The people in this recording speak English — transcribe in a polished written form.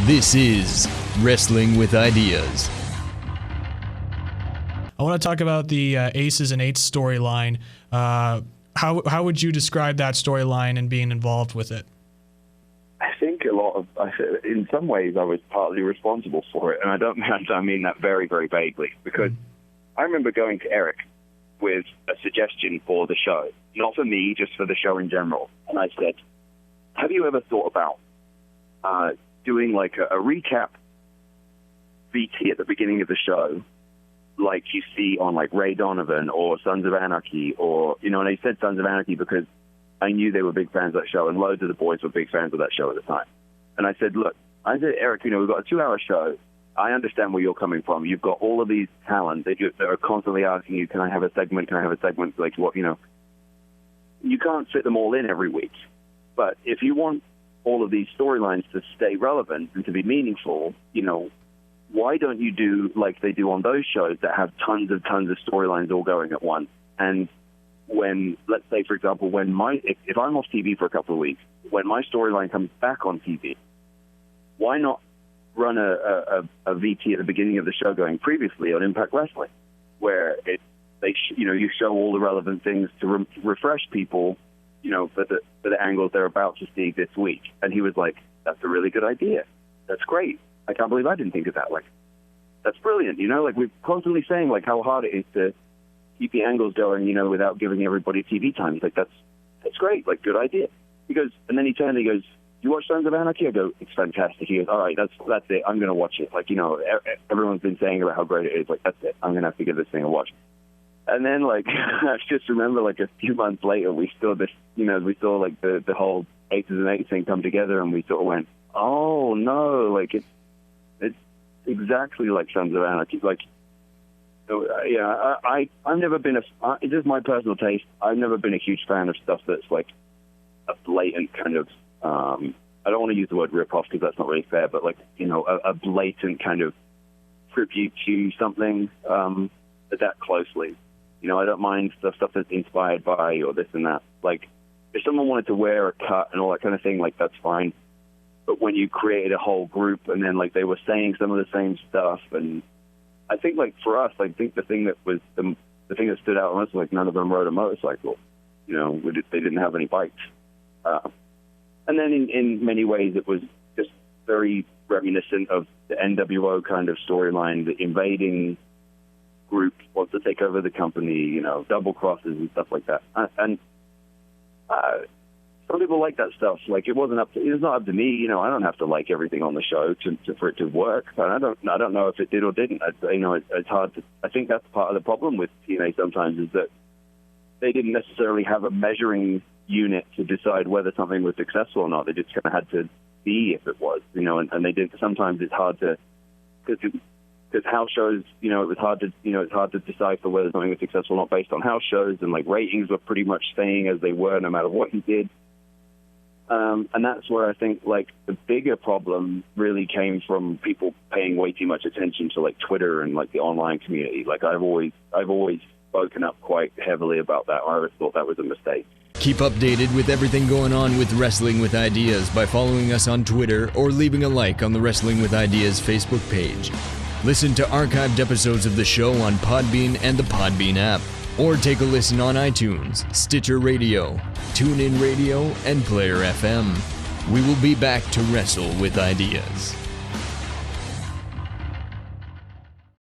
This is Wrestling with Ideas. I want to talk about the Aces and Eights storyline. How would you describe that storyline and being involved with it? I think in some ways I was partly responsible for it, and I mean that very, very vaguely, because I remember going to Eric with a suggestion for the show, not for me, just for the show in general. And I said, have you ever thought about doing like a recap VT at the beginning of the show, like you see on like Ray Donovan or Sons of Anarchy, or, and I said Sons of Anarchy because I knew they were big fans of that show, and loads of the boys were big fans of that show at the time. And I said, look, Eric, we've got a 2-hour show. I understand where you're coming from. You've got all of these talents that are constantly asking you, can I have a segment? Can I have a segment? Like, what, you can't fit them all in every week. But if you want all of these storylines to stay relevant and to be meaningful, why don't you do like they do on those shows that have tons of storylines all going at once? And when, let's say, for example, if I'm off TV for a couple of weeks, when my storyline comes back on TV, why not run a VT at the beginning of the show going previously on Impact Wrestling, where you show all the relevant things to refresh people, for the angles they're about to see this week. And he was like, that's a really good idea. That's great. I can't believe I didn't think of that. Like, that's brilliant. We're constantly saying like how hard it is to keep the angles going, without giving everybody TV time. He's like, that's great. Like, good idea. And then he turned and he goes, you watch Sons of Anarchy? I go, it's fantastic. He goes, all right, that's it. I'm going to watch it. Like, everyone's been saying about how great it is. Like, that's it. I'm going to have to give this thing a watch. And then, like, I just remember, like, a few months later, we saw this, we saw, like, the whole Aces and Eights thing come together, and we sort of went, oh, no, like, it's exactly like Sons of Anarchy. Like, I've never been this is my personal taste. I've never been a huge fan of stuff that's, like, a blatant kind of, I don't want to use the word rip-off because that's not really fair, but, like, a blatant kind of tribute to something that closely. I don't mind the stuff that's inspired by or this and that. Like, if someone wanted to wear a cut and all that kind of thing, like, that's fine. But when you created a whole group and then, like, they were saying some of the same stuff, and I think, like, for us, I think the thing that was the thing that stood out on us was, like, none of them rode a motorcycle. They didn't have any bikes. And then in many ways, it was just very reminiscent of the NWO kind of storyline, the invading group wants to take over the company, double crosses and stuff like that. And some people like that stuff. Like, it's not up to me. I don't have to like everything on the show for it to work. But I don't know if it did or didn't. It's hard to. I think that's part of the problem with TNA sometimes, is that they didn't necessarily have a measuring unit to decide whether something was successful or not. They just kind of had to see if it was, and they did. Sometimes it's hard to, because house shows, it was hard to decipher whether something was successful or not based on house shows, and like ratings were pretty much staying as they were no matter what you did. And that's where I think like the bigger problem really came from people paying way too much attention to like Twitter and like the online community. Like I've always spoken up quite heavily about that. I always thought that was a mistake. Keep updated with everything going on with Wrestling with Ideas by following us on Twitter or leaving a like on the Wrestling with Ideas Facebook page. Listen to archived episodes of the show on Podbean and the Podbean app, or take a listen on iTunes, Stitcher Radio, TuneIn Radio, and Player FM. We will be back to wrestle with ideas.